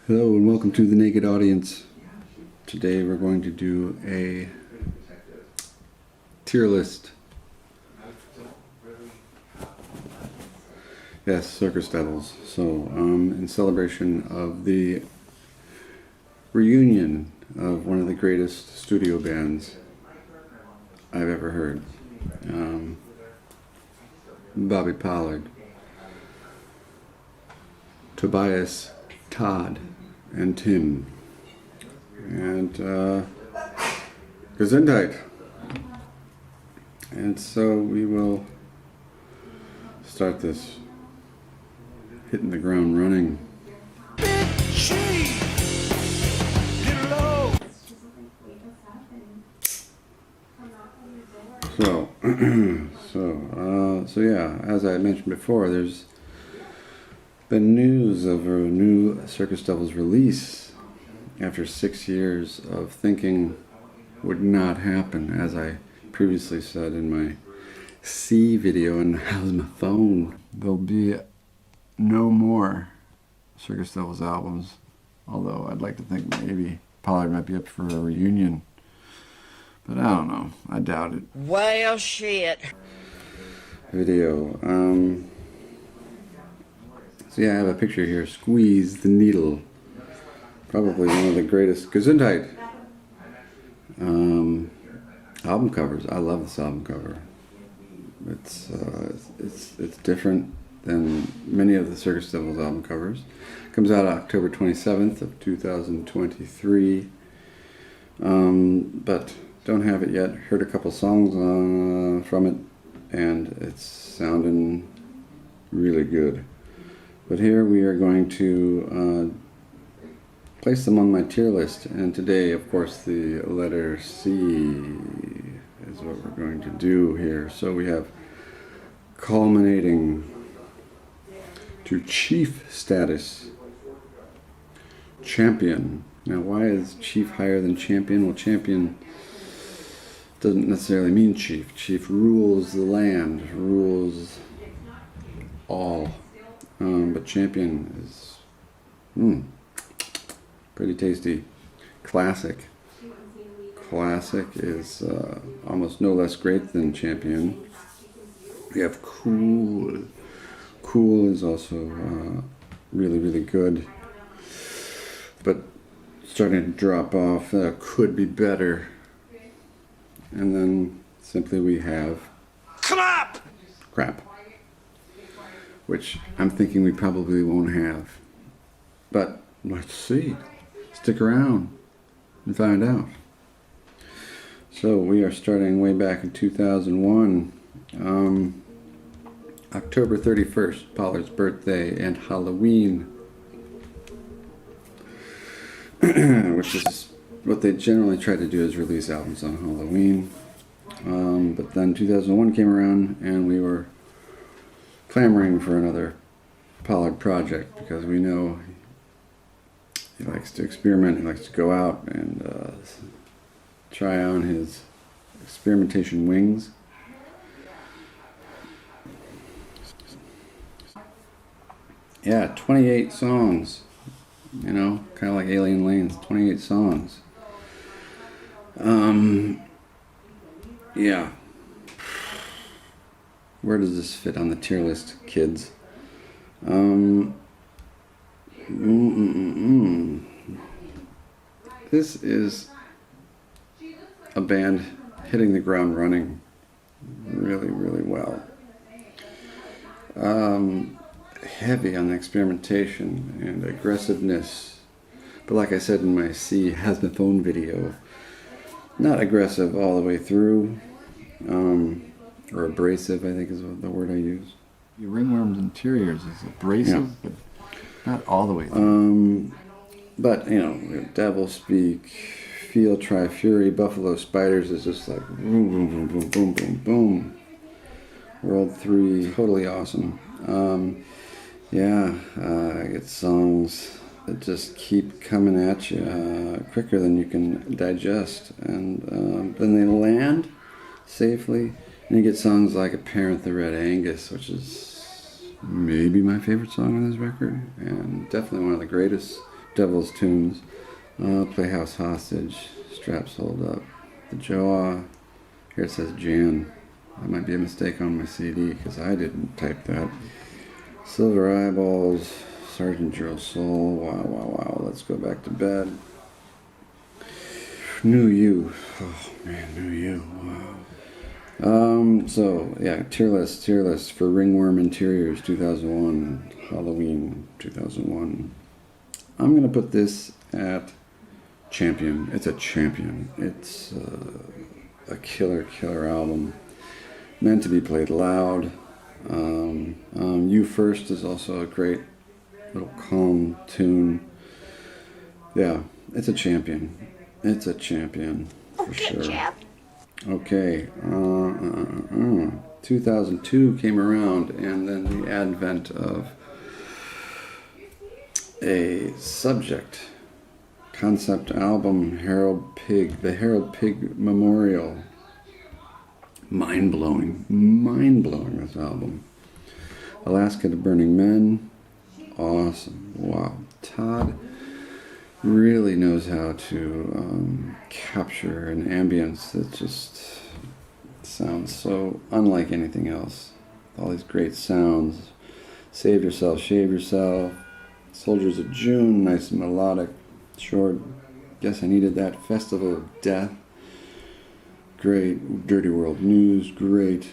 Hello and welcome to the Naked Audience. Today we're going to do a tier list. Yes, Circus Devils. So, in celebration of the reunion of one of the greatest studio bands I've ever heard, Bobby Pollard, Tobias, Todd, and Tim, and Gesundheit. And so we will start this hitting the ground running. So yeah, as I mentioned before, there's been news of a new Circus Devils release after 6 years of thinking would not happen, as I previously said in my C video on How's My Phone. There'll be no more Circus Devils albums, although I'd like to think maybe Pollard might be up for a reunion, but I don't know, I doubt it. Well, shit. Video, so yeah, I have a picture here. Squeeze the Needle. Probably one of the greatest Gesundheit album covers. I love this album cover. It's different than many of the Circus Devils album covers. It comes out October 27th of 2023. But don't have it yet. Heard a couple songs from it, and it's sounding really good. But here we are going to place them on my tier list, and today, of course, the letter C is what we're going to do here. So we have culminating to chief status, champion. Now, why is chief higher than champion? Well, champion doesn't necessarily mean chief. Chief rules the land, rules all. But champion is pretty tasty. Classic. Classic is almost no less great than champion. We have cool. Cool is also really, really good. But starting to drop off. Could be better. And then simply we have crap. Which I'm thinking we probably won't have. But let's see. Stick around and find out. So we are starting way back in 2001. October 31st, Pollard's birthday and Halloween. Which is what they generally try to do, is release albums on Halloween. But then 2001 came around and we were clamoring for another Pollard project, because we know he likes to experiment, he likes to go out and try on his experimentation wings. Yeah, 28 songs, you know, kind of like Alien Lanes, 28 songs. Yeah. Where does this fit on the tier list, kids? This is a band hitting the ground running really, really well. Heavy on the experimentation and aggressiveness. But like I said in my C Has My Phone video, Not aggressive all the way through, or abrasive, I think is the word I use. Your Ringworm's Interiors is abrasive, but not all the way through. But, we have Devil Speak, Feel, Try, Fury, Buffalo Spiders is just like boom, boom, boom, boom, boom, boom, boom. World 3, totally awesome. I get songs that just keep coming at you quicker than you can digest, and then they land safely. And you get songs like Apparent the Red Angus, which is maybe my favorite song on this record, and definitely one of the greatest Devils tunes. Playhouse Hostage, Straps Hold Up, The Jaw. Here it says Jan. That might be a mistake on my CD because I didn't type that. Silver Eyeballs, Sergeant Drill Soul. Wow, wow, wow. Let's go back to bed. New You. Oh man, New You. Wow. Tier list for Ringworm Interiors 2001, Halloween 2001. I'm gonna put this at champion. It's a champion. It's a killer album. Meant to be played loud. You First is also a great little calm tune. Yeah, it's a champion. It's a champion for sure. Champ. Okay. 2002 came around, and then the advent of a subject concept album, Harold Pig, the Harold Pig Memorial. Mind-blowing, this album. Alaska to Burning Men, awesome. Wow, Todd really knows how to capture an ambience that just sounds so unlike anything else. All these great sounds. Save Yourself, Shave Yourself, Soldiers of June, nice and melodic, short. Guess I Needed That, Festival of Death, great. Dirty World News, great.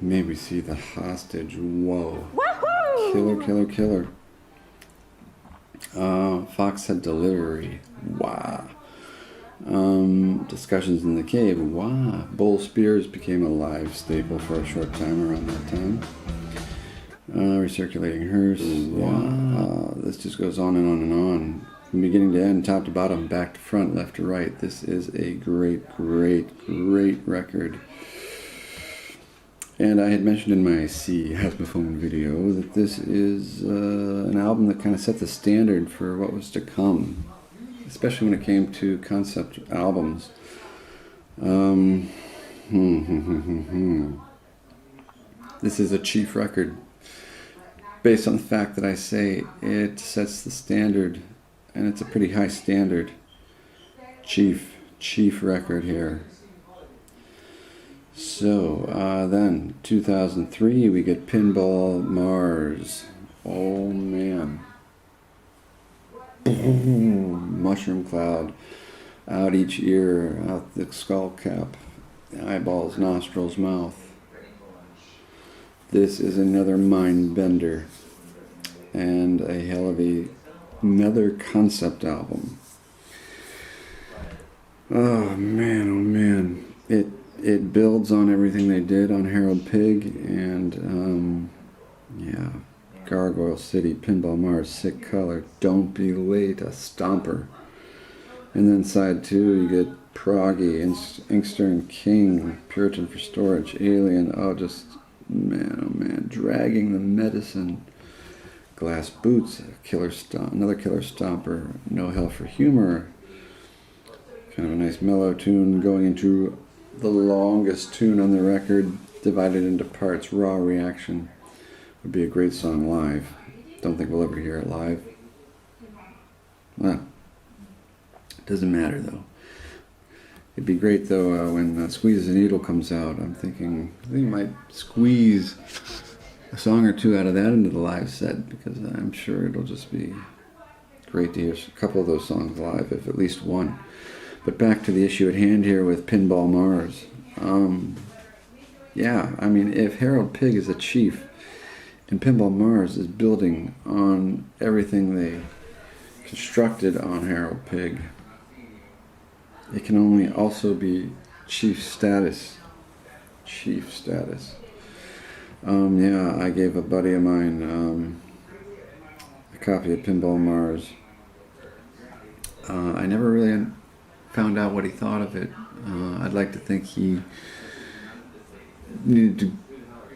May We See the Hostage, whoa. Woohoo! Killer. Foxhead Delivery, wow. Discussions in the Cave, wow. Bull Spears became a live staple for a short time around that time. Recirculating Hearse, wow. This just goes on and on and on. From beginning to end, top to bottom, back to front, left to right. This is a great record. And I had mentioned in my See Hasmophone video that this is an album that kind of set the standard for what was to come, especially when it came to concept albums. This is a chief record, based on the fact that I say it sets the standard, and it's a pretty high standard. Chief record here. So, then, 2003, we get Pinball Mars. Oh, man. Boom. Mushroom cloud. Out each ear, out the skull cap. Eyeballs, nostrils, mouth. This is another mind bender. And a hell of another concept album. Oh, man. It builds on everything they did on Harold Pig, and Gargoyle City, Pinball Mars, Sick Color, Don't Be Late, a stomper. And then side 2, you get Proggy, Inkster and King, Puritan for Storage, Alien, man, Dragging the Medicine, Glass Boots, another killer stomper, No Hell for Humor, kind of a nice mellow tune going into the longest tune on the record, divided into parts. Raw Reaction would be a great song live. Don't think we'll ever hear it live. Well, it doesn't matter though. It'd be great though when Squeeze the Needle comes out. I think you might squeeze a song or two out of that into the live set, because I'm sure it'll just be great to hear a couple of those songs live, if at least one. But back to the issue at hand here with Pinball Mars. If Harold Pig is a chief and Pinball Mars is building on everything they constructed on Harold Pig, It can only also be chief status. Chief status. Yeah, I gave a buddy of mine a copy of Pinball Mars. I never really found out what he thought of it. I'd like to think he needed to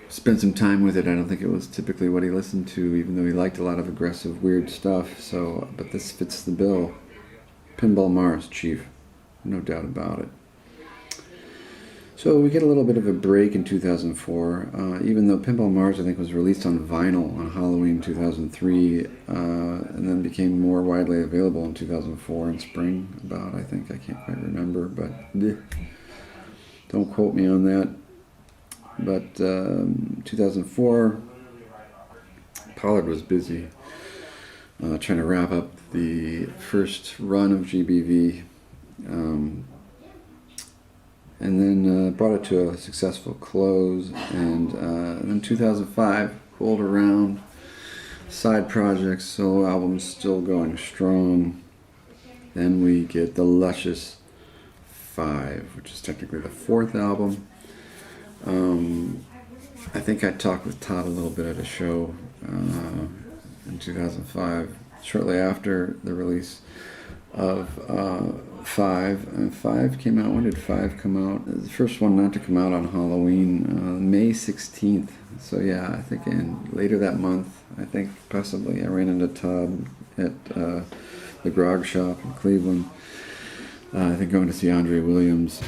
spend some time with it. I don't think it was typically what he listened to, even though he liked a lot of aggressive, weird stuff. So, but this fits the bill. Pinball Mars, Chief. No doubt about it. So we get a little bit of a break in 2004, even though Pinball Mars, I think, was released on vinyl on Halloween 2003, and then became more widely available in 2004 in spring, about, I think. I can't quite remember, but don't quote me on that. But 2004, Pollard was busy trying to wrap up the first run of GBV, and then brought it to a successful close. And then 2005 rolled around, side projects, solo albums still going strong. Then we get the luscious 5, which is technically the 4th album. I think I talked with Todd a little bit at a show in 2005, shortly after the release of 5. And 5 came out. When did 5 come out? The first one not to come out on Halloween, May 16th. So yeah, I think later that month, I think possibly I ran into Todd at the Grog Shop in Cleveland. I think going to see Andre Williams.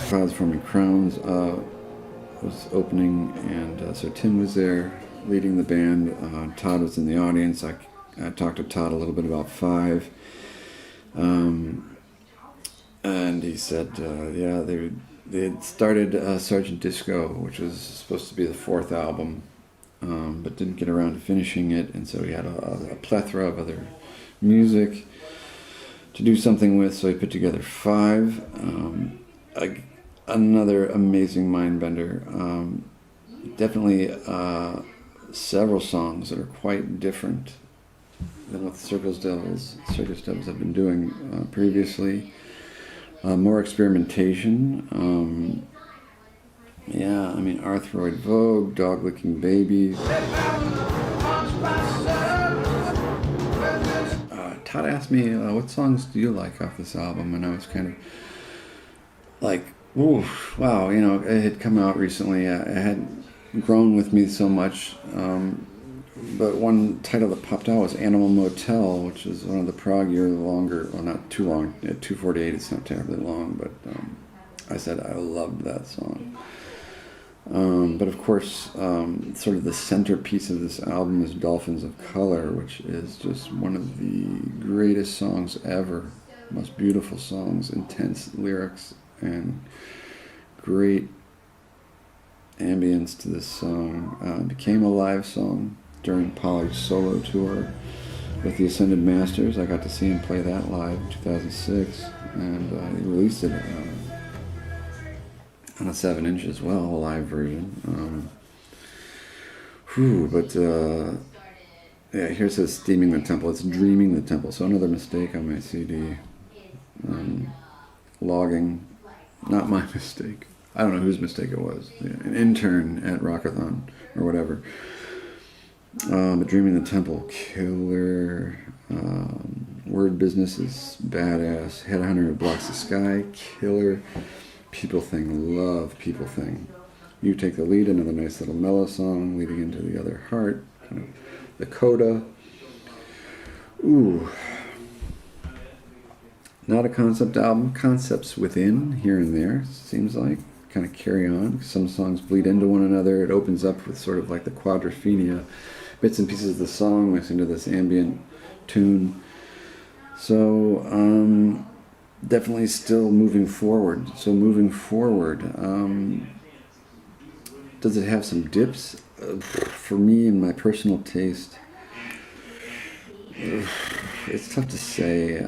Clouds Forming Crowns was opening, and so Tim was there leading the band. Todd was in the audience. I talked to Todd a little bit about 5, and he said, yeah, they had started Sergeant Disco, which was supposed to be the 4th album, but didn't get around to finishing it, and so he had a plethora of other music to do something with, so he put together 5. Another amazing mind bender. Definitely several songs that are quite different than what the Circus Devils have been doing previously. More experimentation. Yeah, I mean, Arthroid Vogue, Dog Licking Baby. Todd asked me, what songs do you like off this album? And I was kind of like, ooh, wow, you know, it had come out recently. It had grown with me so much. But one title that popped out was Animal Motel, which is one of the proggier longer, well, not too long. At 2:48, it's not terribly long, but I said I loved that song. But of course, sort of the centerpiece of this album is Dolphins of Color, which is just one of the greatest songs ever. Most beautiful songs, intense lyrics, and great ambience to this song. It became a live song during Pollard's solo tour with the Ascended Masters. I got to see him play that live in 2006, and he released it on a 7-inch as well, a live version. Yeah, here it says Steaming the Temple. It's Dreaming the Temple, so another mistake on my CD. Logging, not my mistake. I don't know whose mistake it was. An intern at Rockathon or whatever. But Dreaming the Temple, killer. Word Business is badass. Headhunter Who Blocks the Sky, killer. People Thing, love People Thing. You Take the Lead, another nice little mellow song leading into The Other Heart. Kind of the coda. Ooh. Not a concept album. Concepts within, here and there, seems like. Kind of carry on. Some songs bleed into one another. It opens up with sort of like the quadrophenia. Bits and pieces of the song mixed into this ambient tune. So, definitely still moving forward. So moving forward, does it have some dips? For me, in my personal taste, it's tough to say.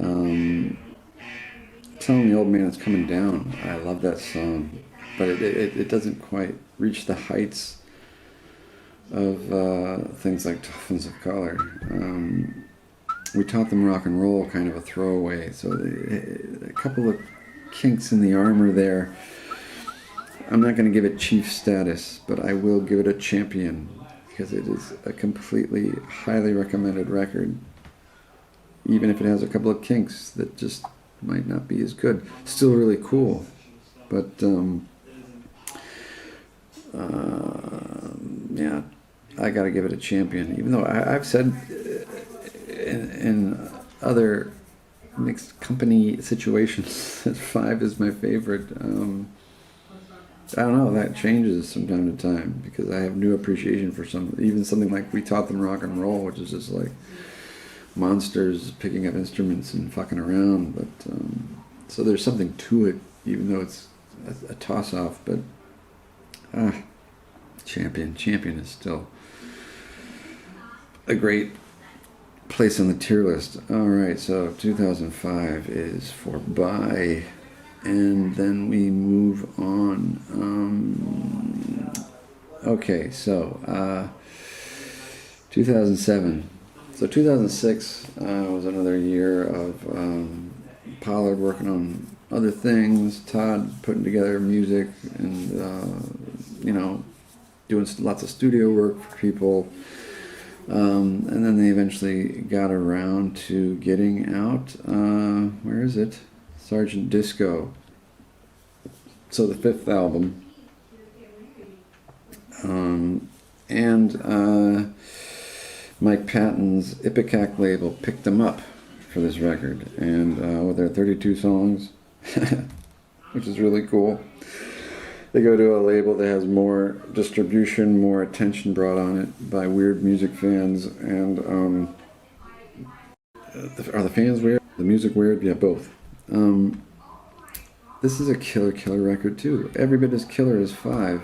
Telling the Old Man It's Coming Down, I love that song, but it doesn't quite reach the heights of things like Dolphins of Color. We Taught Them Rock and Roll, kind of a throwaway. So a couple of kinks in the armor there. I'm not going to give it chief status, but I will give it a champion because it is a completely highly recommended record, even if it has a couple of kinks that just might not be as good. Still really cool, but yeah, I got to give it a champion. Even though I've said in other mixed company situations that 5 is my favorite. I don't know, that changes from time to time because I have new appreciation for even something like We Taught Them Rock and Roll, which is just like monsters picking up instruments and fucking around. But so there's something to it, even though it's a toss-off. But Champion is still a great place on the tier list. All right, so 2005 is for Bye. And then we move on. Okay, so 2007. So 2006 was another year of Pollard working on other things, Todd putting together music and, doing lots of studio work for people. And then they eventually got around to getting out, where is it? Sergeant Disco. So the 5th album. And Mike Patton's Ipecac label picked them up for this record. And with their 32 songs, which is really cool. They go to a label that has more distribution, more attention brought on it by weird music fans. And are the fans weird? The music weird? Yeah, both. This is a killer record too. Every bit as killer as 5.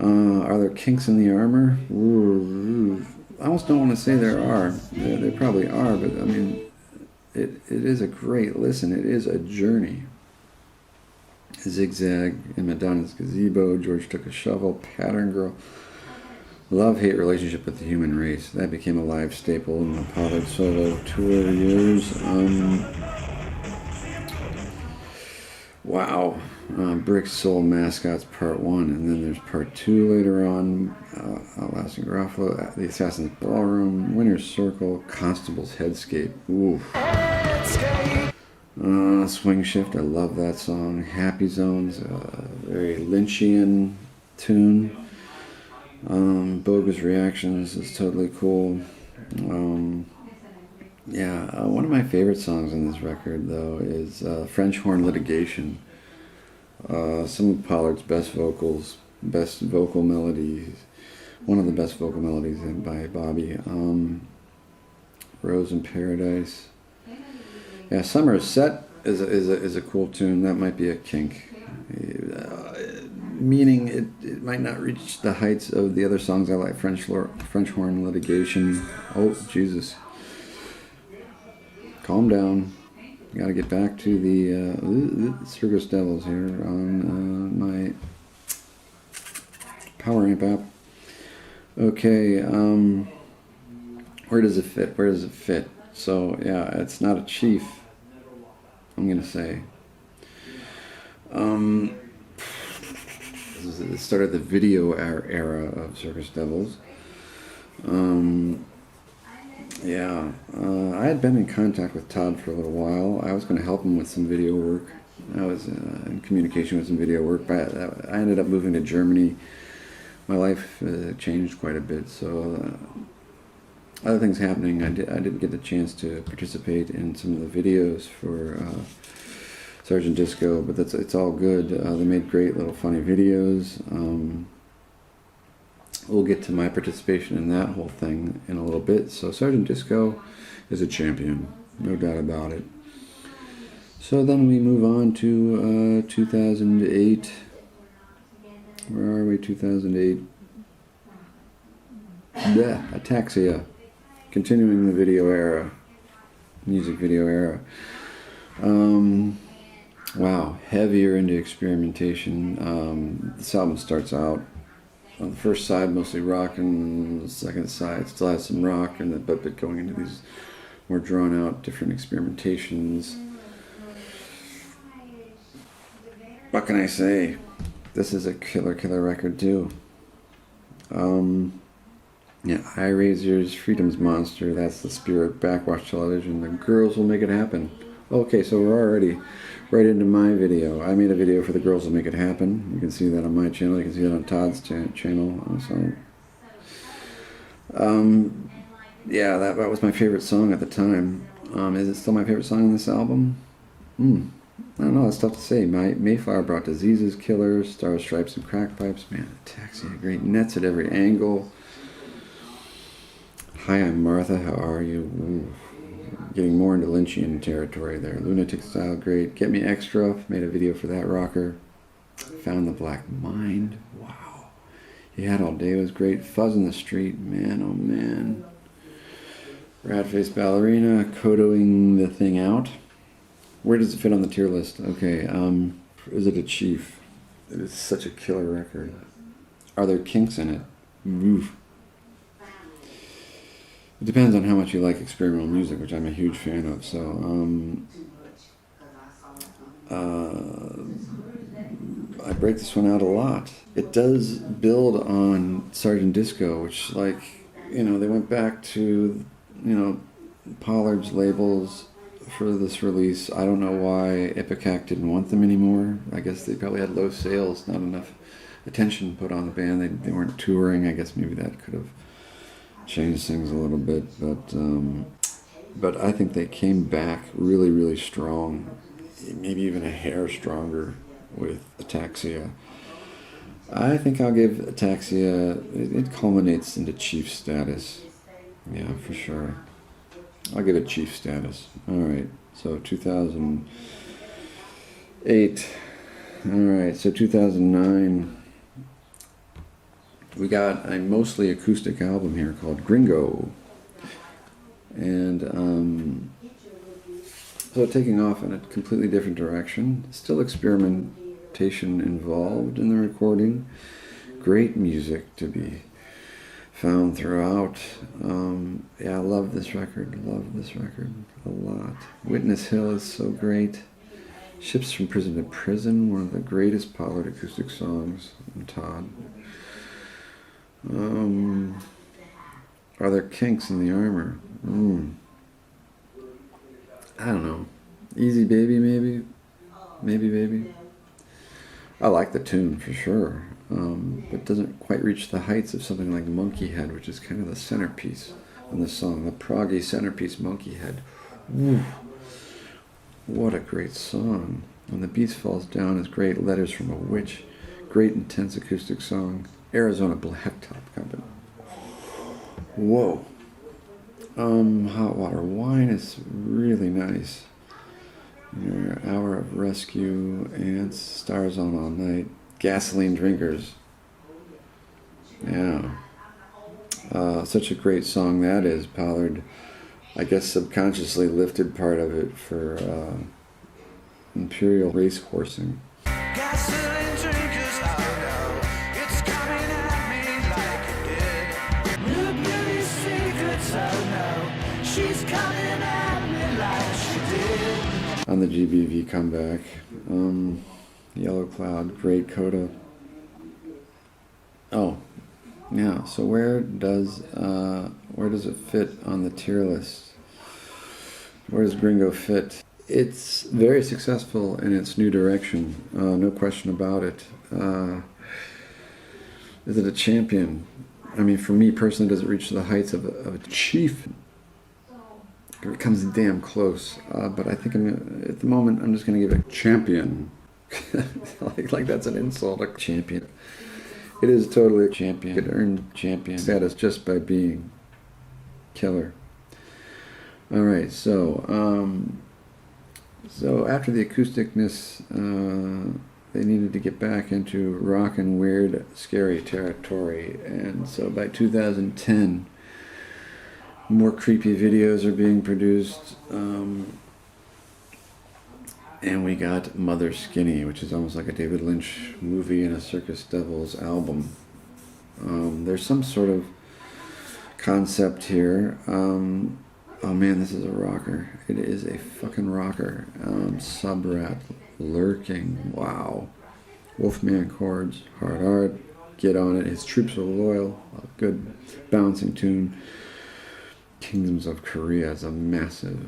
Are there kinks in the armor? Ooh, I almost don't want to say there are. There probably are, but I mean, it is a great listen. It is a journey. Zigzag in Madonna's Gazebo, George Took a Shovel, Pattern Girl, love-hate relationship with the human race. That became a live staple in the Pollard solo tour years. Wow. Brick Soul Mascots Part 1, and then there's Part 2 later on. Outlasting Garofalo, The Assassin's Ballroom, Winner's Circle, Constable's Headscape. Ooh. Swing Shift, I love that song. Happy Zones, very Lynchian tune. Bogus Reactions is totally cool. One of my favorite songs on this record, though, is French Horn Litigation. Some of Pollard's best vocals, best vocal melodies. One of the best vocal melodies by Bobby. Rose in Paradise. Yeah, Summer Set is a cool tune. That might be a kink. Meaning it might not reach the heights of the other songs I like. French Horn Litigation. Oh, Jesus. Calm down. Got to get back to the Circus Devils here on my Power Amp app. Okay, where does it fit? So, yeah, it's not a chief, I'm going to say. This is the start of the video era of Circus Devils. I had been in contact with Todd for a little while. I was going to help him with some video work. I was in communication with some video work, but I ended up moving to Germany. My life changed quite a bit, so other things happening. I didn't get the chance to participate in some of the videos for Sergeant Disco, but it's all good. They made great little funny videos. We'll get to my participation in that whole thing in a little bit. So Sergeant Disco is a champion, no doubt about it. So then we move on to 2008. Where are we? 2008. Ataxia. Continuing the video era. Music video era. Wow. Heavier into experimentation. This album starts out on the first side mostly rock, and the second side still has some rock, but going into these more drawn out, different experimentations. What can I say? This is a killer record too. Yeah, Eye Razors, Freedom's Monster, That's the Spirit, Backwash Television, The Girls Will Make It Happen. Okay, so we're already right into my video. I made a video for The Girls Will Make It Happen. You can see that on my channel. You can see that on Todd's channel. Yeah, that was my favorite song at the time. Is it still my favorite song on this album? I don't know, it's tough to say. Mayflower Brought Diseases, Killers, Stars, Stripes, and Crackpipes. Man, Taxi, great nets at every angle. Hi, I'm Martha, how are you? Ooh. Getting more into Lynchian territory there. Lunatic Style, great. Get Me Extra, made a video for that rocker. Found the Black Mind, wow. He Had All Day was great. Fuzz in the Street, man, oh man. Rat-Faced Ballerina, Codoing the Thing Out. Where does it fit on the tier list? Okay, is it a Chief? It is such a killer record. Are there kinks in it? Oof. It depends on how much you like experimental music, which I'm a huge fan of. So, I break this one out a lot. It does build on Sgt. Disco, which, like, you know, they went back to, you know, Pollard's labels for this release. I don't know why Ipecac didn't want them anymore. I guess they probably had low sales, not enough attention put on the band. They weren't touring. I guess maybe that could have changed things a little bit, but I think they came back really strong, maybe even a hair stronger with Ataxia. I think I'll give Ataxia, it culminates into Chief status. Yeah, for sure. I'll give it Chief status. Alright, so 2008. Alright, so 2009. We got a mostly acoustic album here called Gringo. And so taking off in a completely different direction. Still experimentation involved in the recording. Great music to be found throughout. Yeah, I love this record a lot. Witness Hill is so great. Ships from Prison to Prison, one of the greatest Pollard acoustic songs from Todd. Are there kinks in the armor? I don't know. Easy Baby, maybe? Maybe Baby? I like the tune for sure, but doesn't quite reach the heights of something like Monkey Head, which is kind of the centerpiece on the song. The proggy centerpiece, Monkey Head. Woo. What a great song. When the Beast Falls Down is great. Letters from a Witch. Great intense acoustic song. Arizona Blacktop Company. Whoa. Hot Water Wine is really nice. Your Hour of Rescue, Ants, Stars On All Night, Gasoline Drinkers. Yeah. Such a great song that is. Pollard, I guess, subconsciously lifted part of it for Imperial Race Horsing. Gasoline drinkers, oh no, it's coming at me like it did. New beauty secrets, oh no, she's coming at me like she did. On the GBV comeback, Yellow Cloud, Great Coda. Oh, yeah. So where does it fit on the tier list? Where does Gringo fit? It's very successful in its new direction, no question about it. Is it a champion? I mean, for me personally, does it reach the heights of a Chief? It comes damn close, but I think at the moment I'm just going to give it a champion. like that's an insult, a champion. It is totally a champion. It earned champion status just by being killer. All right, so after the acousticness, they needed to get back into rock and weird, scary territory, and so by 2010. More creepy videos are being produced, and we got Mother Skinny, which is almost like a David Lynch movie and a Circus Devils album. There's some sort of concept here. Oh man, this is a rocker. It is a fucking rocker. Subrat, Lurking, wow. Wolfman chords, hard hard, get on it. His troops are loyal, a good bouncing tune. Kingdoms of Korea is a massive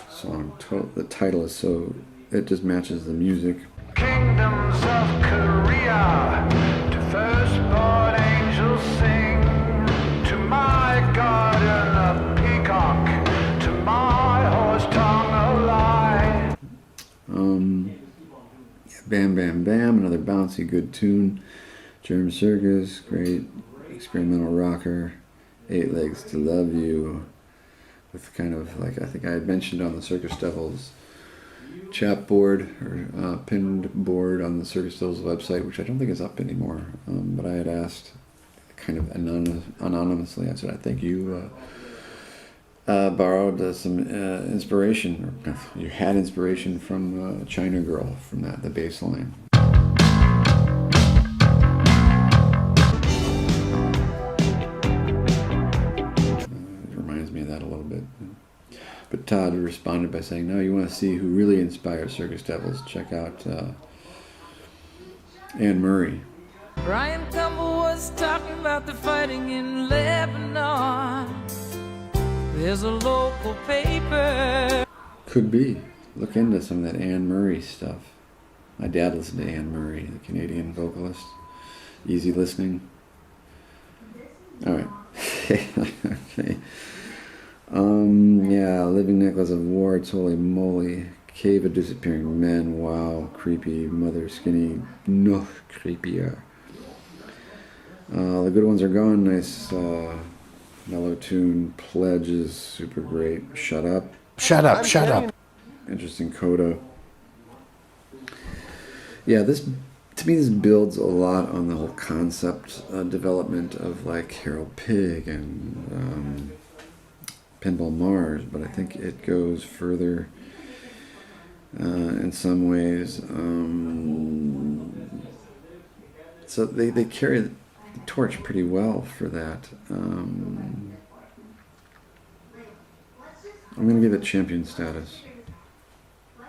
song. The title is so, it just matches the music. Kingdoms of Korea, to firstborn angels sing, to my garden of peacock, to my horse tongue of light. Bam Bam Bam, another bouncy good tune. German Circus, great experimental rocker. 8 Legs to Love You, with kind of like, I think I had mentioned on the Circus Devils chat board or pinned board on the Circus Devils website, which I don't think is up anymore, but I had asked kind of anonymously, I said, I think you borrowed some inspiration, or you had inspiration from China Girl, from the bass line. It reminds me of that a little bit. But Todd responded by saying, no, you want to see who really inspires Circus Devils, check out Anne Murray. Brian Campbell was talking about the fighting in Lebanon. There's a local paper. Could be. Look into some of that Anne Murray stuff. My dad listened to Anne Murray, the Canadian vocalist. Easy listening. All right. Okay. Yeah, Living Necklace of Warts, holy moly. Cave of Disappearing Men, wow. Creepy. Mother Skinny, no, creepier. The good ones are gone. Nice mellow tune. Pledge is super great. Shut Up. Shut up, shut up. Interesting coda. Yeah, this, to me, this builds a lot on the whole concept development of like Harold Pig and Pinball Mars, but I think it goes further in some ways. So they carry the torch pretty well for that. I'm going to give it champion status.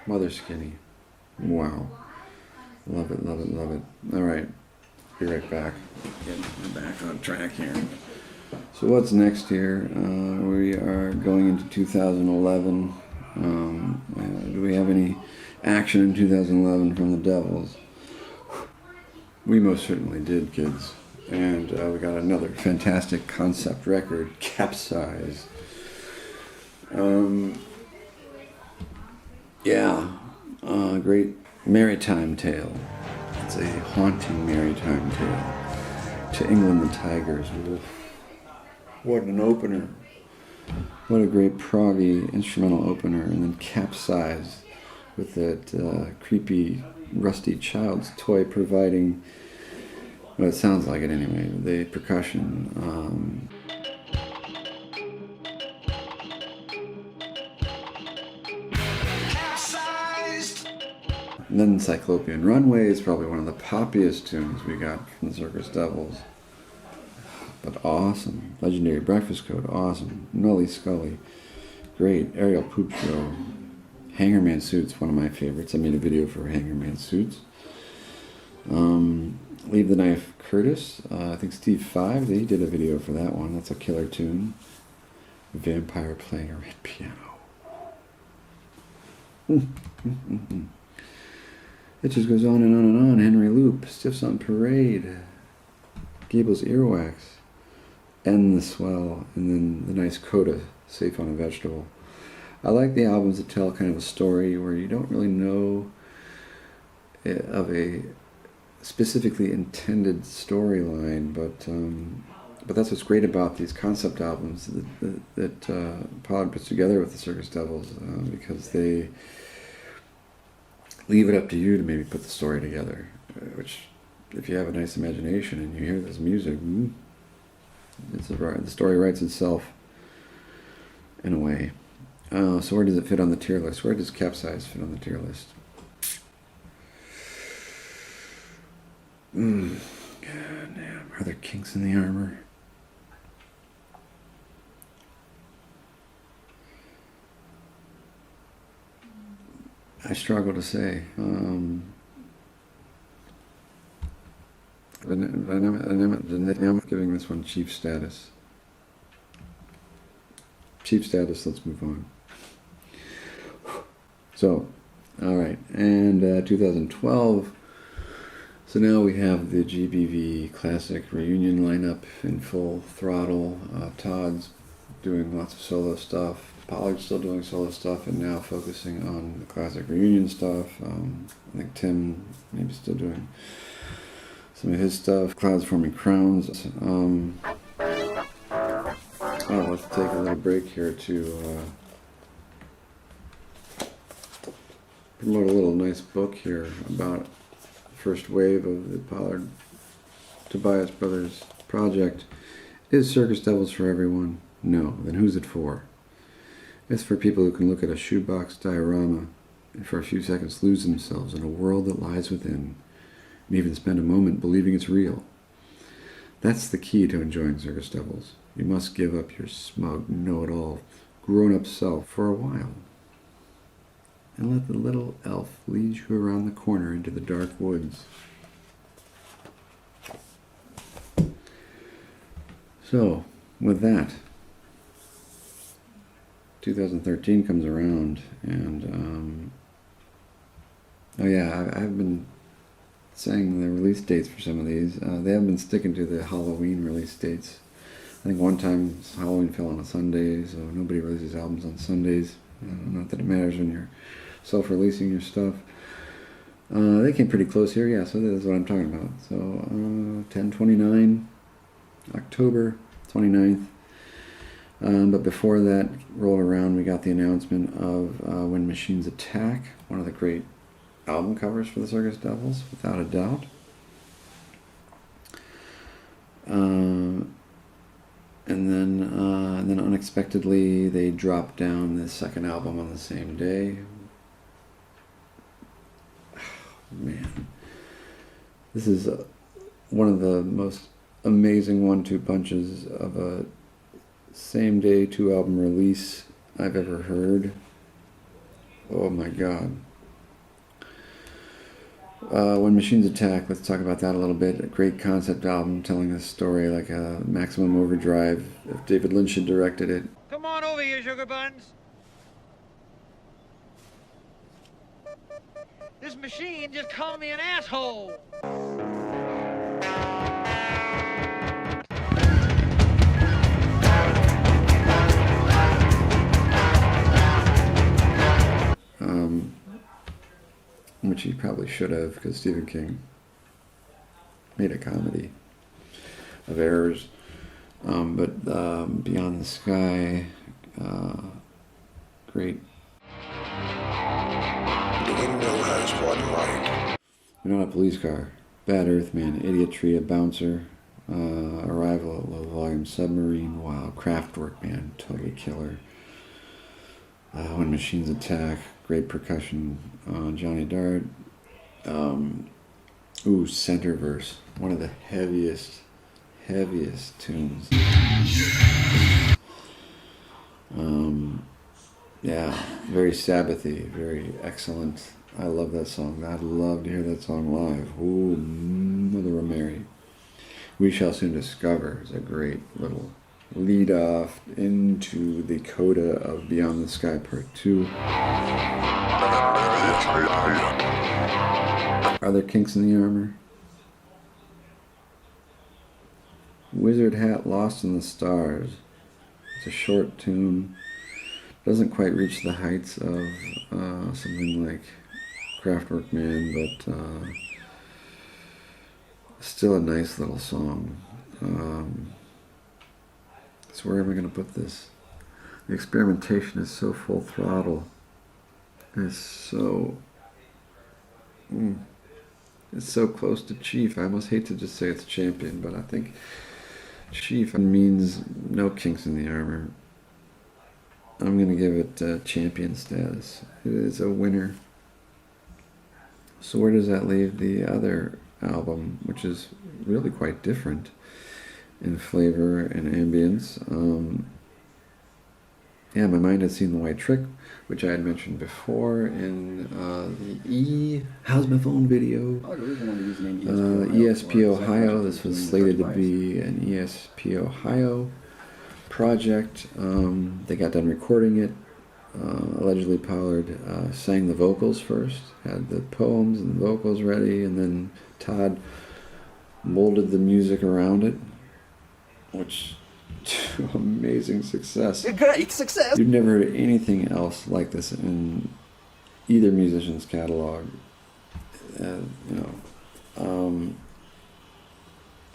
Mother Skinny. Wow. Love it, love it, love it. All right. Be right back. Get back on track here. So what's next here? We are going into 2011. Do we have any action in 2011 from the Devils? We most certainly did, kids. And we got another fantastic concept record, Capsize. Great maritime tale. It's a haunting maritime tale. To England the Tigers. Oof. What an opener. What a great proggy instrumental opener. And then Capsize with that creepy, rusty child's toy providing, well, it sounds like it anyway, the percussion. And then Cyclopean Runway is probably one of the poppiest tunes we got from the Circus Devils. But awesome. Legendary Breakfast Code, awesome. Nully Scully, great. Aerial Poop Show. Hangerman Suits, one of my favorites. I made a video for Hangerman Suits. Leave the Knife Curtis. I think Steve 5, he did a video for that one. That's a killer tune. Vampire playing a red piano. It just goes on and on and on. Henry Loop, Stiffs on Parade, Gable's Earwax, and the Swell, and then the nice coda, Safe on a Vegetable. I like the albums that tell kind of a story where you don't really know of a specifically intended storyline, but that's what's great about these concept albums that Pollard puts together with the Circus Devils, because they leave it up to you to maybe put the story together, which, if you have a nice imagination and you hear this music, the story writes itself in a way. So where does it fit on the tier list? Where does Capsize fit on the tier list? God damn, are there kinks in the armor? struggle to say. I'm giving this one chief status. Chief status, let's move on. So, alright, and 2012. So now we have the GBV Classic Reunion lineup in full throttle. Todd's doing lots of solo stuff. Pollard's still doing solo stuff, and now focusing on the Classic Reunion stuff. I think Tim maybe still doing some of his stuff. Clouds Forming Crowns. Let's take a little break here to promote a little nice book here about the first wave of the Pollard Tobias Brothers project. Is Circus Devils for everyone? No. Then who's it for? It's for people who can look at a shoebox diorama and for a few seconds lose themselves in a world that lies within, and even spend a moment believing it's real. That's the key to enjoying Circus Devils. You must give up your smug, know-it-all, grown-up self for a while, and let the little elf lead you around the corner into the dark woods. So, with that, 2013 comes around, and I've been saying the release dates for some of these. They haven't been sticking to the Halloween release dates. I think one time Halloween fell on a Sunday, so nobody releases albums on Sundays. Not that it matters when you're self-releasing your stuff. They came pretty close here, yeah, so this is what I'm talking about. So 10/29, October 29th. But before that rolled around, we got the announcement of When Machines Attack, one of the great album covers for the Circus Devils, without a doubt. And then unexpectedly they dropped down the second album on the same day. Man, this is one of the most amazing 1-2 punches of a same day 2-album release I've ever heard. Oh my god. When Machines Attack, let's talk about that a little bit. A great concept album telling a story like a Maximum Overdrive if David Lynch had directed it. Come on over here, sugar buns. This machine just called me an asshole. Which he probably should have, because Stephen King made a comedy of errors. But Beyond the Sky, great. The windmill has one right. We're Not a Police Car, Bad Earthman, Idiot Tree, A Bouncer, Arrival at Low Volume Submarine, wow, Kraftwerk, man, totally killer. When Machines Attack, great percussion, Johnny Dart. Centerverse, one of the heaviest tunes. Very Sabbathy, very excellent. I love that song. I'd love to hear that song live. Ooh, Mother of Mary. We Shall Soon Discover is a great little lead off into the coda of Beyond the Sky Part 2. Are there kinks in the armor? Wizard Hat Lost in the Stars. It's a short tune. Doesn't quite reach the heights of something like Kraftwerk Man, but still a nice little song. So where am I going to put this? The experimentation is so full throttle. It's so close to Chief. I almost hate to just say it's Champion, but I think Chief means no kinks in the armor. I'm going to give it Champion status. It is a winner. So where does that leave the other album, which is really quite different in flavor and ambience? Yeah, My Mind Has Seen the White Trick, which I had mentioned before in the How's My Phone video. Oh, the reason I wanted to use the name ESP Ohio. This was slated to be an ESP Ohio project. They got done recording it. Allegedly Pollard sang the vocals first, had the poems and the vocals ready, and then Todd molded the music around it, which amazing success. Great success! You've never heard anything else like this in either musician's catalog.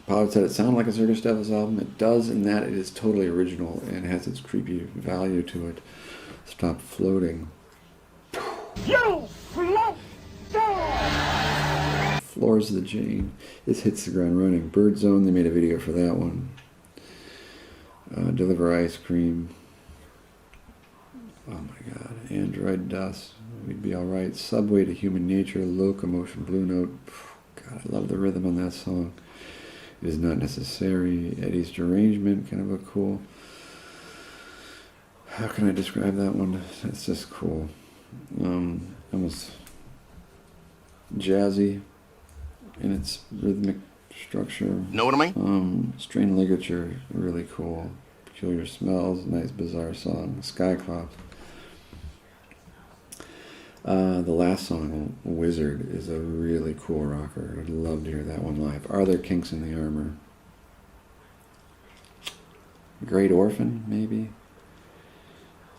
Pollard said it sounded like a Circus Devils album. It does in that it is totally original and has its creepy value to it. Stop floating. You float down! Floors of the Jane. This hits the ground running. Bird Zone, they made a video for that one. Deliver Ice Cream. Oh my god. Android Dust. We'd Be Alright. Subway to Human Nature. Locomotion Blue Note. God, I love the rhythm on that song. It Is Not Necessary. Eddie's Derangement. Kind of a cool. How can I describe that one? It's just cool. Almost jazzy in its rhythmic structure. Know what I mean? Strain ligature, really cool. Peculiar Smells, nice bizarre song. Skyclops. The last song, Wizard, is a really cool rocker. I'd love to hear that one live. Are There Kinks in the Armor? Great Orphan, maybe?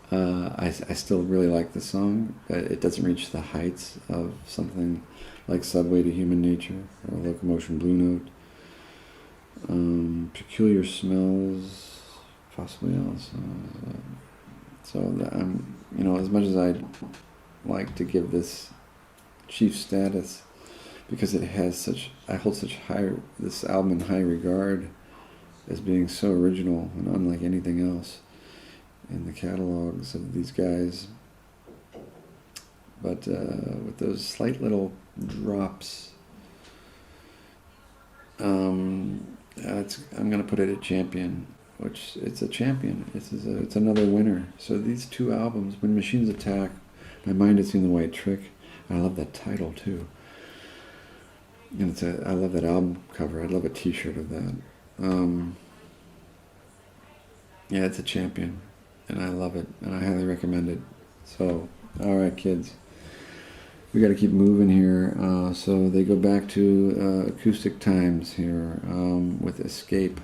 I still really like the song, but it doesn't reach the heights of something like Subway to Human Nature or Locomotion Blue Note. Peculiar Smells, possibly also. As much as I'd like to give this chief status, because it has I hold this album in high regard as being so original and unlike anything else in the catalogs of these guys, but with those slight little drops, I'm going to put it at champion, which it's a champion. It's another winner. So these two albums, When Machines Attack, My Mind Has Seen the White Trick, I love that title too. And I love that album cover. I'd love a T-shirt of that. Yeah, it's a champion. And I love it, and I highly recommend it. So, all right, kids, we got to keep moving here. So they go back to acoustic times here with Escape.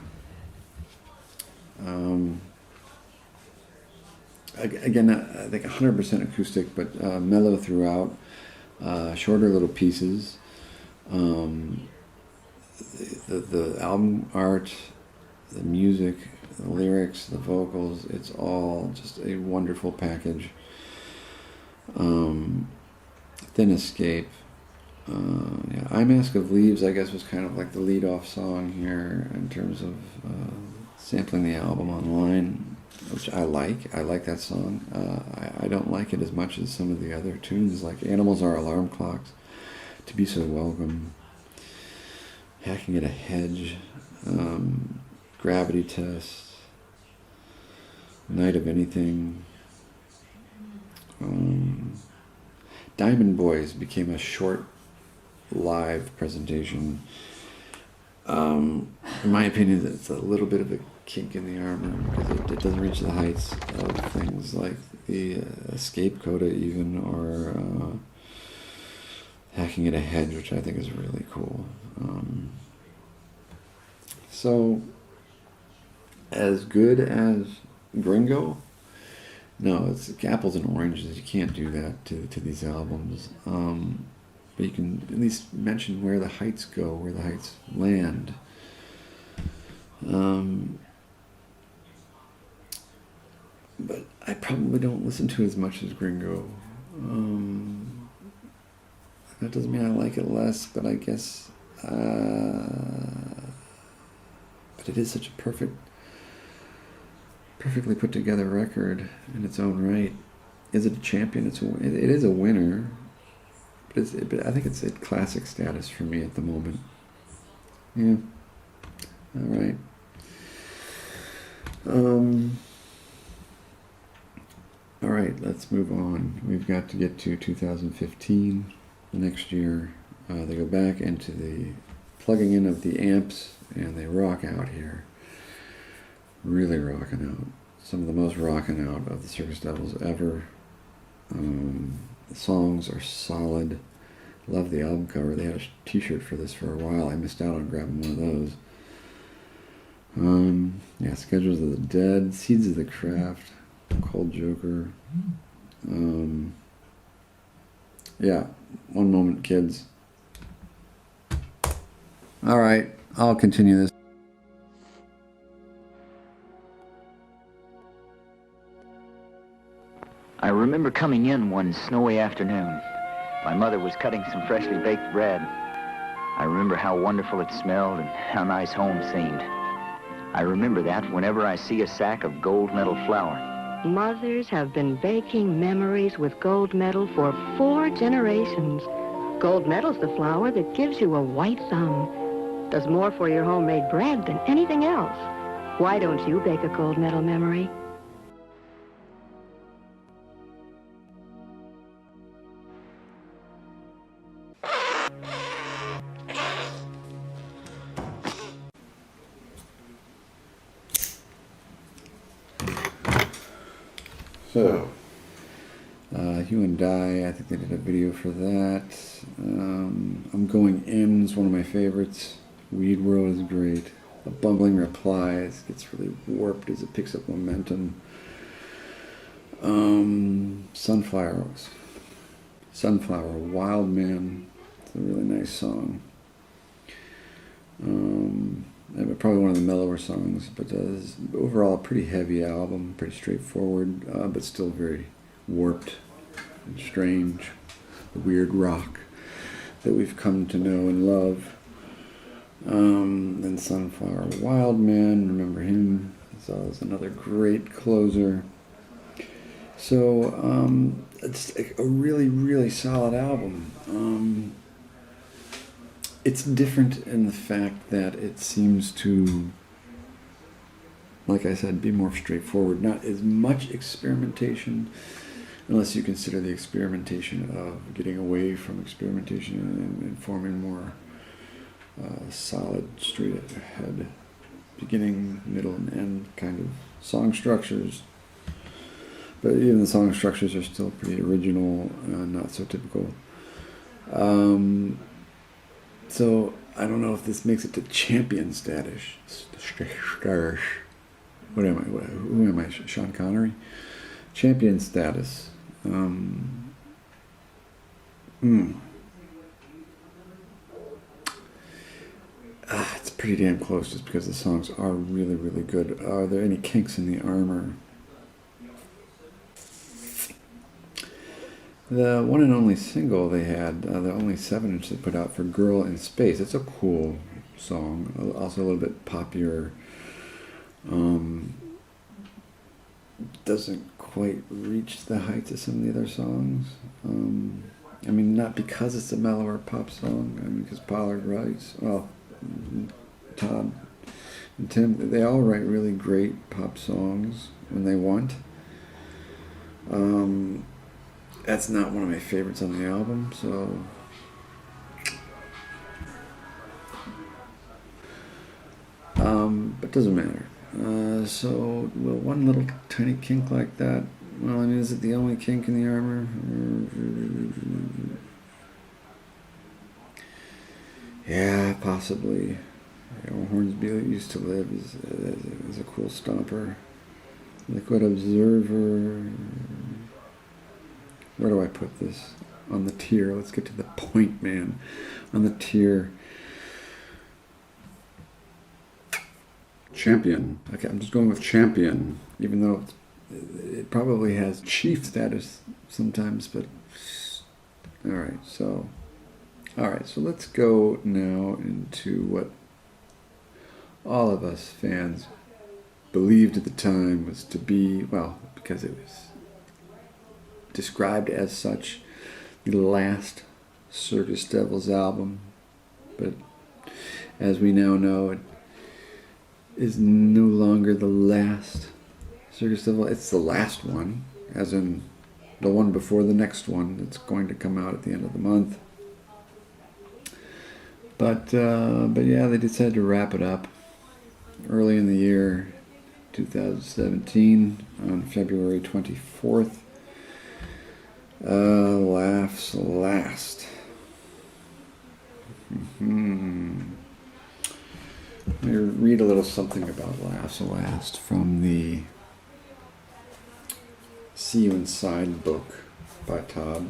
Again, I think 100% acoustic, but mellow throughout. Shorter little pieces. The album art, the music, the lyrics, the vocals, it's all just a wonderful package. Thin Escape. I Mask of Leaves, I guess, was kind of like the lead-off song here in terms of sampling the album online, which I like. I like that song. I don't like it as much as some of the other tunes, like Animals Are Alarm Clocks, To Be So Welcome, Hacking at a Hedge, Gravity Test, Night of Anything. Diamond Boys became a short live presentation. In my opinion, it's a little bit of a kink in the armor because it doesn't reach the heights of things like the Escape Coda even, or Hacking at a Hedge, which I think is really cool. So, as good as Gringo? No, it's apples and oranges. You can't do that to these albums. But you can at least mention where the heights go, where the heights land. But I probably don't listen to as much as Gringo. That doesn't mean I like it less, but I guess... but it is such a perfectly put together record in its own right. Is it a champion? It is a winner, but I think it's at classic status for me at the moment. Yeah. All right. All right, let's move on. We've got to get to 2015. The next year, they go back into the plugging in of the amps, and they rock out here. Really rocking out. Some of the most rocking out of the Circus Devils ever. The songs are solid. Love the album cover. They had a t-shirt for this for a while. I missed out on grabbing one of those. Yeah, Schedules of the Dead, Seeds of the Craft, Cold Joker. Yeah, One Moment Kids. All right, I'll continue this. I remember coming in one snowy afternoon. My mother was cutting some freshly baked bread. I remember how wonderful it smelled and how nice home seemed. I remember that whenever I see a sack of gold medal flour. Mothers have been baking memories with gold medal for 4 generations. Gold medal's the flour that gives you a white thumb. Does more for your homemade bread than anything else. Why don't you bake a gold medal memory? So, You and I think they did a video for that. I'm Going In is one of my favorites. Weed World is great. A Bumbling Replies gets really warped as it picks up momentum. Sunflower, Wild Man. It's a really nice song. Probably one of the mellower songs, but overall a pretty heavy album, pretty straightforward, but still very warped and strange. The weird rock that we've come to know and love. Then Sunflower, Wild Man, remember him? It's another great closer. So it's a really, really solid album. It's different in the fact that it seems to, like I said, be more straightforward. Not as much experimentation, unless you consider the experimentation of getting away from experimentation and forming more solid, straight ahead, beginning, middle, and end kind of song structures. But even the song structures are still pretty original, not so typical. So I don't know if this makes it to champion status. What am I? Who am I? Sean Connery? Champion status. It's pretty damn close just because the songs are really, really good. Are there any kinks in the armor? The one and only single they had, the only 7-inch they put out for Girl in Space, it's a cool song, also a little bit poppier. Doesn't quite reach the heights of some of the other songs. I mean, not because it's a mellower pop song, I mean, because Pollard writes, well, Todd and Tim, they all write really great pop songs when they want. That's not one of my favorites on the album, so but doesn't matter. So will one little tiny kink like that, well, I mean, is it the only kink in the armor? Yeah, possibly. Hornsby used to live is a cool stomper. Liquid Observer. Where do I put this? On the tier. Let's get to the point, man. On the tier. Champion. Okay, I'm just going with champion, even though it probably has chief status sometimes, but alright, so let's go now into what all of us fans believed at the time was to be, well, because it was described as such, the last Circus Devils album, but as we now know, it is no longer the last Circus Devil. It's the last one, as in the one before the next one that's going to come out at the end of the month. But yeah, they decided to wrap it up early in the year 2017 on February 24th. Laughs Last. Let me read a little something about Laughs Last from the See You Inside book by Todd.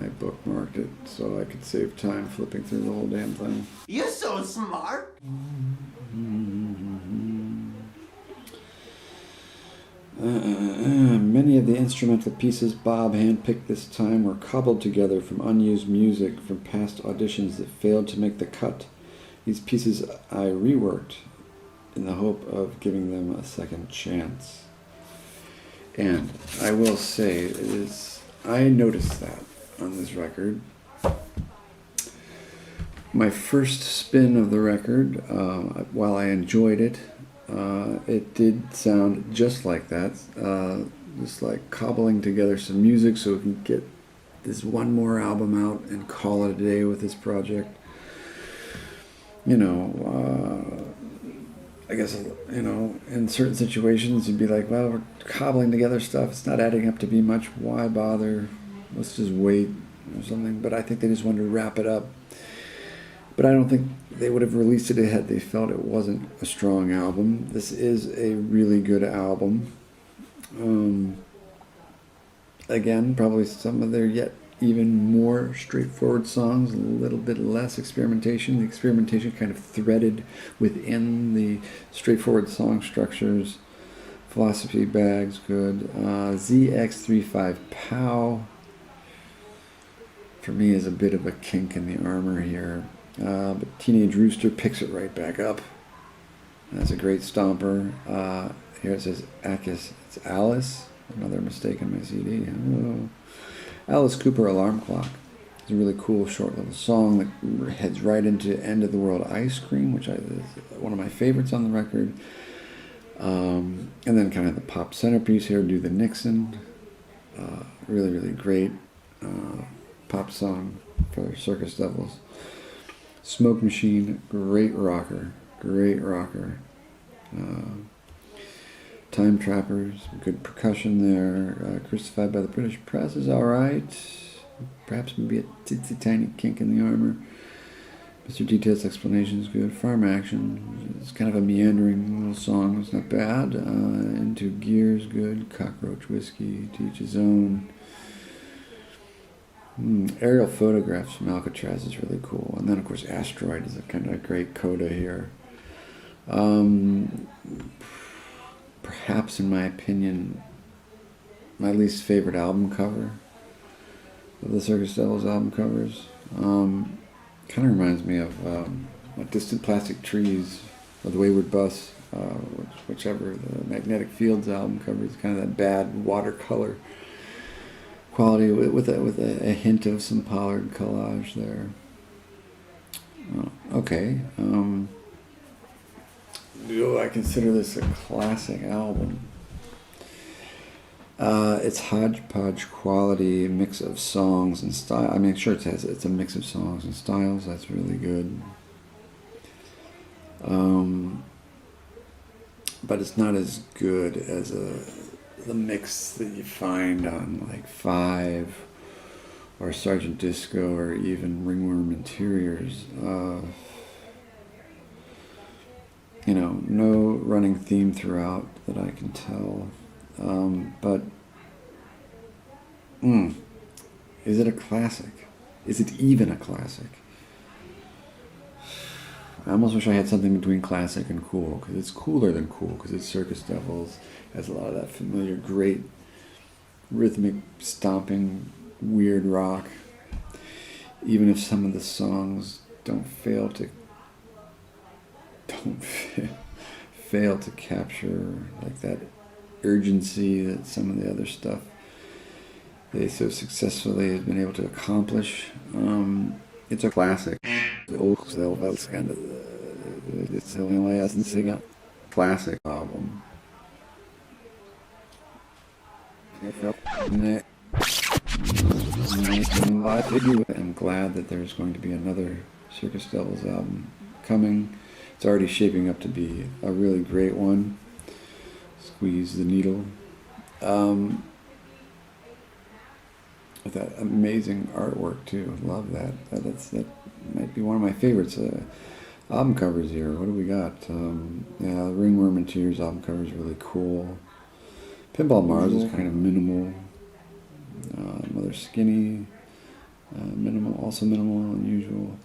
I bookmarked it so I could save time flipping through the whole damn thing. You're so smart. Many of the instrumental pieces Bob handpicked this time were cobbled together from unused music from past auditions that failed to make the cut. These pieces I reworked in the hope of giving them a second chance. And I will say, I noticed that on this record. My first spin of the record, while I enjoyed it, it did sound just like that, just like cobbling together some music so we can get this one more album out and call it a day with this project. You know, I guess, you know, in certain situations you'd be like, well, we're cobbling together stuff, it's not adding up to be much, why bother, let's just wait or something. But I think they just wanted to wrap it up. But I don't think they would have released it had they felt it wasn't a strong album. This is a really good album. Again, probably some of their yet even more straightforward songs, a little bit less experimentation. The experimentation kind of threaded within the straightforward song structures. Philosophy Bag's good. ZX35 Pow, for me, is a bit of a kink in the armor here. But Teenage Rooster picks it right back up. That's a great stomper. Here it says Akis. It's Alice. Another mistake in my CD. Oh. Alice Cooper Alarm Clock. It's a really cool short little song that heads right into End of the World Ice Cream, which is one of my favorites on the record. And then kind of the pop centerpiece here, Do the Nixon. Really, really great pop song for Circus Devils. Smoke Machine, great rocker. Time Trappers, good percussion there. Crucified by the British Press is alright. Perhaps maybe a titsy tiny kink in the armor. Mr. Detail's Explanation is good. Farm Action, it's kind of a meandering little song, it's not bad. Into Gears, good. Cockroach Whiskey, To Each His Own. Aerial Photographs from Alcatraz is really cool. And then, of course, Asteroid is a kind of great coda here. Perhaps, in my opinion, my least favorite album cover of the Circus Devils album covers. Kind of reminds me of Distant Plastic Trees or The Wayward Bus, whichever the Magnetic Fields album cover is, kind of that bad watercolor quality with a hint of some Pollard collage there. Okay. Do I consider this a classic album? It's hodgepodge quality, mix of songs and style. I mean, sure, it's a mix of songs and styles. That's really good. But it's not as good as the mix that you find on like Five or Sergeant Disco or even Ringworm Interiors. You know, no running theme throughout that I can tell. But is it a classic? Is it even a classic? I almost wish I had something between classic and cool, because it's cooler than cool, because it's Circus Devils, has a lot of that familiar, great, rhythmic, stomping, weird rock. Even if some of the songs don't fail to capture like that urgency that some of the other stuff they so successfully has been able to accomplish. It's a classic. It's kind of it's the only way I can sing it. Classic album. I'm glad that there's going to be another Circus Devils album coming. It's already shaping up to be a really great one. Squeeze the Needle. With that amazing artwork too. Love that. That might be one of my favorites. Album covers here. What do we got? Yeah, the Ringworm and Tears album cover is really cool. Pinball Mars is kind of minimal. Mother Skinny, also minimal, unusual.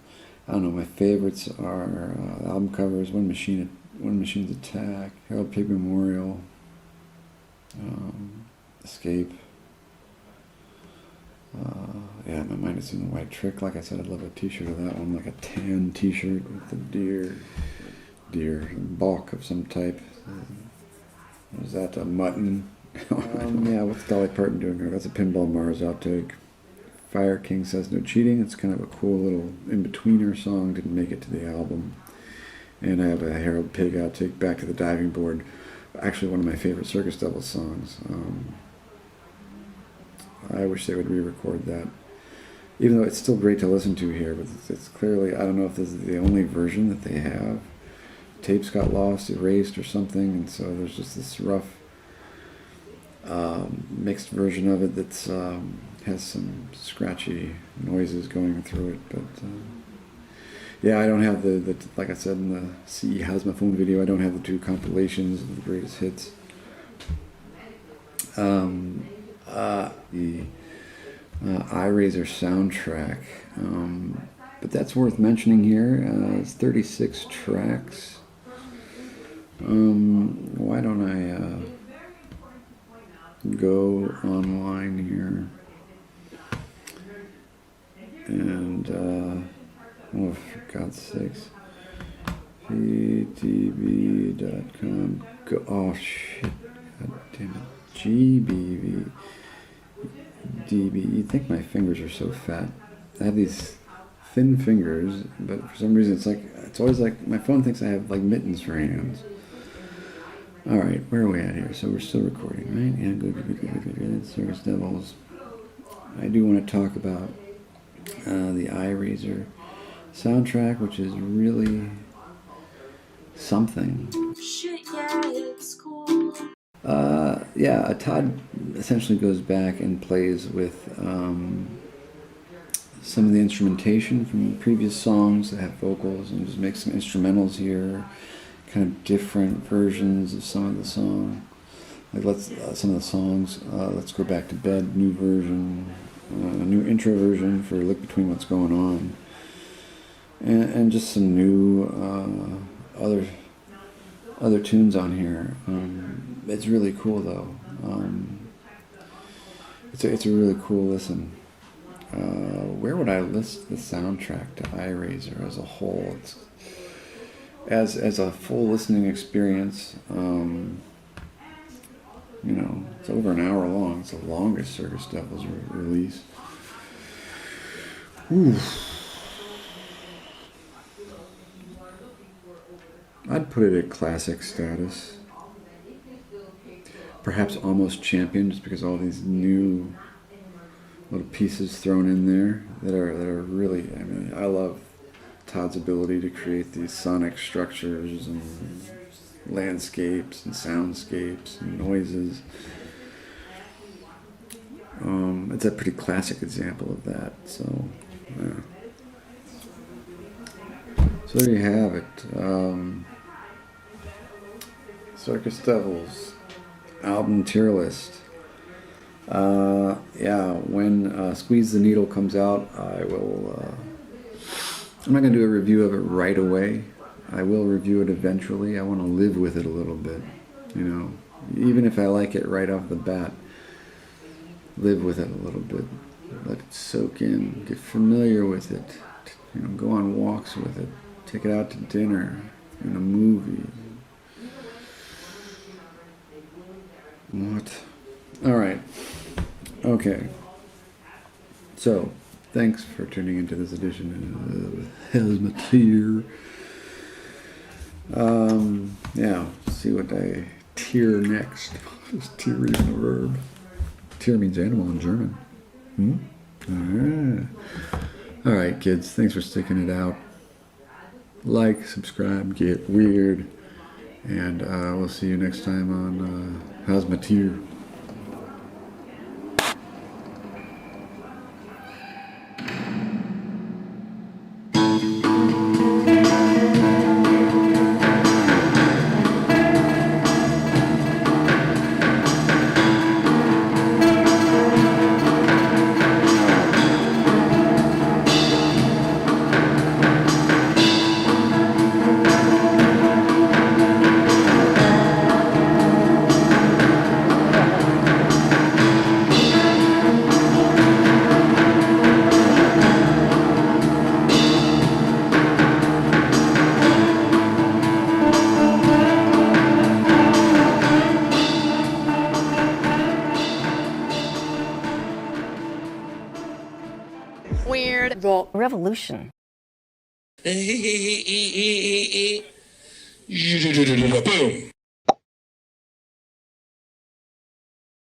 I don't know. My favorites are album covers. One Machine's Attack, Harold Pig Memorial, Escape. Yeah, my mind is in the White Trick. Like I said, I'd love a T-shirt of that one, like a tan T-shirt with the deer balk of some type. Was that a mutton? Yeah, what's Dolly Parton doing here? That's a Pinball Mars outtake. Fire King Says No Cheating. It's kind of a cool little in-betweener song. Didn't make it to the album. And I have a Harold Pig outtake, Back to the Diving Board. Actually, one of my favorite Circus Devils songs. I wish they would re-record that. Even though it's still great to listen to here, but it's clearly, I don't know if this is the only version that they have. Tapes got lost, erased or something, and so there's just this rough mixed version of it that's has some scratchy noises going through it. But yeah, I don't have the like I said in the CE How's My Phone video, I don't have the two compilations of the greatest hits. The iRazor soundtrack, but that's worth mentioning here. It's 36 tracks. Why don't I go online here and oh, for God's sakes, ptb.com. Go, oh shit, God damn it, GBV. DB. You'd think my fingers are so fat. I have these thin fingers, but for some reason it's always like my phone thinks I have like mittens for hands. All right, where are we at here? So we're still recording, right? Yeah, good. Circus Devils. I do want to talk about the iRazor soundtrack, which is really something. Shit, yeah, it's cool. Yeah, Todd essentially goes back and plays with some of the instrumentation from previous songs that have vocals and just makes some instrumentals here, kind of different versions of some of the song. Like some of the songs, Let's Go Back to Bed, new version, a new intro version for Look Between What's Going On, and just some new other tunes on here. It's really cool though. It's a really cool listen. Where would I list the soundtrack to iRazor as a whole? It's, as a full listening experience, it's over an hour long. It's the longest Circus Devils release. Oof. I'd put it at classic status. Perhaps almost champion, just because all these new little pieces thrown in there that are really, I mean, I love Todd's ability to create these sonic structures and landscapes and soundscapes and noises. It's a pretty classic example of that. So, yeah. So there you have it. Circus Devils album tier list. Yeah, when Squeeze the Needle comes out, I will. I'm not going to do a review of it right away. I will review it eventually. I want to live with it a little bit, even if I like it right off the bat. Live with it a little bit. Let it soak in. Get familiar with it. Go on walks with it. Take it out to dinner, in a movie. What? All right. Okay. So, thanks for tuning into this edition of Hell's Yeah, see what I tier next. Is tier even a verb? Tier means animal in German. All right, kids. Thanks for sticking it out. Like, subscribe, get weird. And we'll see you next time on How's My Tier? Weird. Revolution. Boom.